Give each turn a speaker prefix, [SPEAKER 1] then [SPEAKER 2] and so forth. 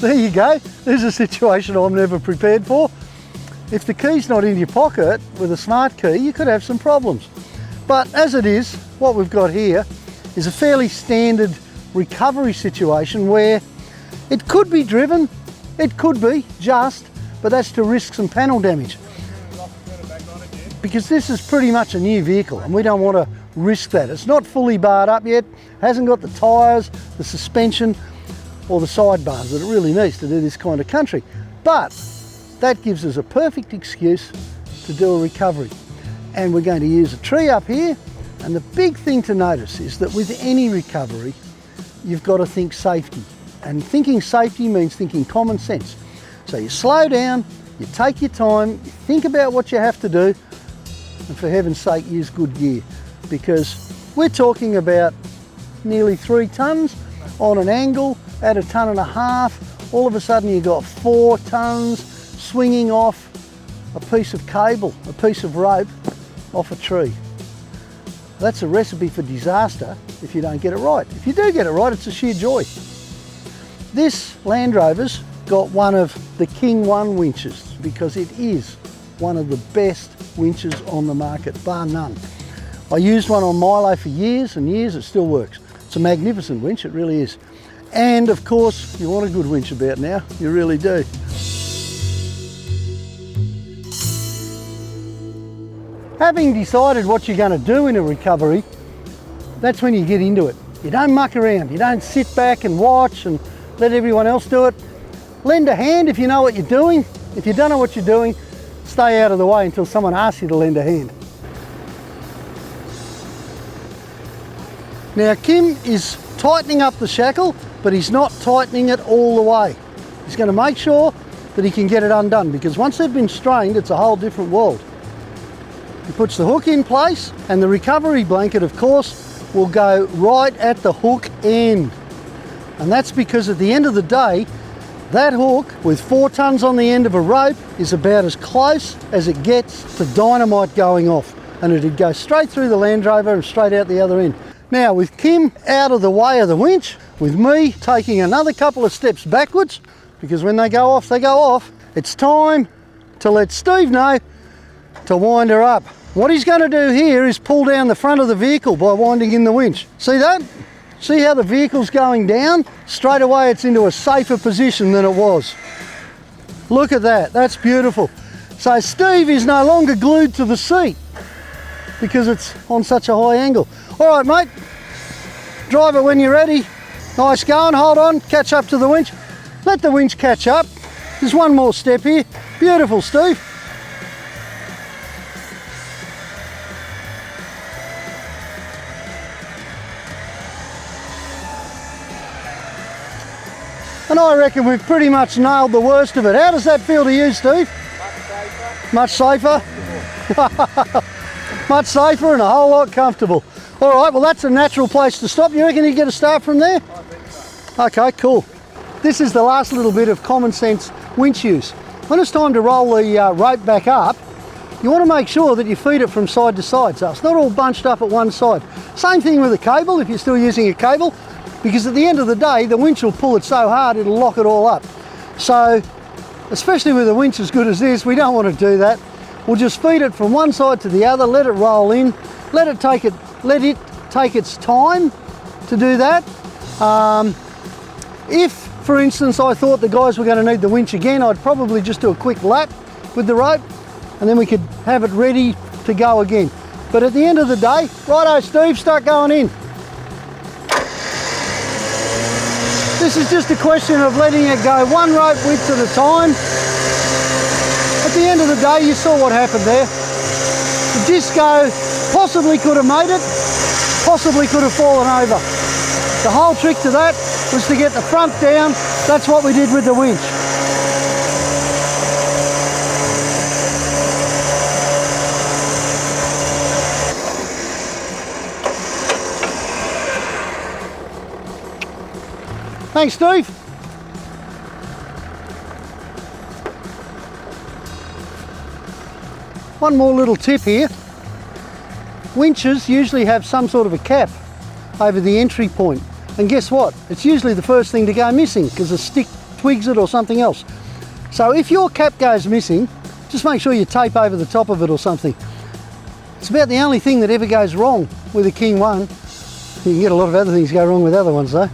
[SPEAKER 1] There you go. There's a situation I'm never prepared for. If the key's not in your pocket with a smart key, you could have some problems. But as it is, what we've got here is a fairly standard recovery situation where it could be driven, it could be just, but that's to risk some panel damage. Because this is pretty much a new vehicle and we don't want to risk that. It's not fully barred up yet, hasn't got the tyres, the suspension or the sidebars that it really needs to do this kind of country. But that gives us a perfect excuse to do a recovery. And we're going to use a tree up here. And the big thing to notice is that with any recovery, you've got to think safety. And thinking safety means thinking common sense. So you slow down, you take your time, you think about what you have to do, and for heaven's sake, use good gear. Because we're talking about nearly 3 tonnes on an angle at 1.5 tonnes. All of a sudden you've got 4 tonnes swinging off a piece of cable, a piece of rope off a tree. That's a recipe for disaster if you don't get it right. If you do get it right, it's a sheer joy. This Land Rover's got one of the King One winches because it is one of the best winches on the market, bar none. I used one on Milo for years and years, it still works. It's a magnificent winch, it really is. And of course, you want a good winch about now, you really do. Having decided what you're going to do in a recovery, that's when you get into it. You don't muck around, you don't sit back and watch and let everyone else do it. Lend a hand if you know what you're doing. If you don't know what you're doing, stay out of the way until someone asks you to lend a hand. Now Kim is tightening up the shackle, but he's not tightening it all the way. He's going to make sure that he can get it undone, because once they've been strained, it's a whole different world. He puts the hook in place, and the recovery blanket, of course, will go right at the hook end. And that's because at the end of the day, that hook with 4 tonnes on the end of a rope is about as close as it gets to dynamite going off. And it'd go straight through the Land Rover and straight out the other end. Now with Kim out of the way of the winch, with me taking another couple of steps backwards, because when they go off, it's time to let Steve know to wind her up. What he's going to do here is pull down the front of the vehicle by winding in the winch. See that? See how the vehicle's going down? Straight away it's into a safer position than it was. Look at that, that's beautiful. So Steve is no longer glued to the seat because it's on such a high angle. All right, mate, drive it when you're ready. Nice going, hold on, catch up to the winch. Let the winch catch up. There's one more step here. Beautiful, Steve. And I reckon we've pretty much nailed the worst of it. How does that feel to you, Steve? Much safer. Much safer? Much safer and a whole lot comfortable. All right, well that's a natural place to stop. You reckon you get a start from there? I think so. Okay, cool. This is the last little bit of common sense winch use. When it's time to roll the rope back up, you want to make sure that you feed it from side to side, so it's not all bunched up at one side. Same thing with a cable, if you're still using a cable, because at the end of the day, the winch will pull it so hard it'll lock it all up. So, especially with a winch as good as this, we don't want to do that. We'll just feed it from one side to the other, let it roll in, let it take its time to do that. If, for instance, I thought the guys were going to need the winch again, I'd probably just do a quick lap with the rope and then we could have it ready to go again. But at the end of the day, righto Steve, start going in. This is just a question of letting it go one rope width at a time. At the end of the day, you saw what happened there. The disco possibly could have made it, possibly could have fallen over. The whole trick to that was to get the front down. That's what we did with the winch. Thanks, Steve. One more little tip here. Winches usually have some sort of a cap over the entry point. And guess what? It's usually the first thing to go missing because a stick twigs it or something else. So if your cap goes missing, just make sure you tape over the top of it or something. It's about the only thing that ever goes wrong with a King One. You can get a lot of other things go wrong with other ones though.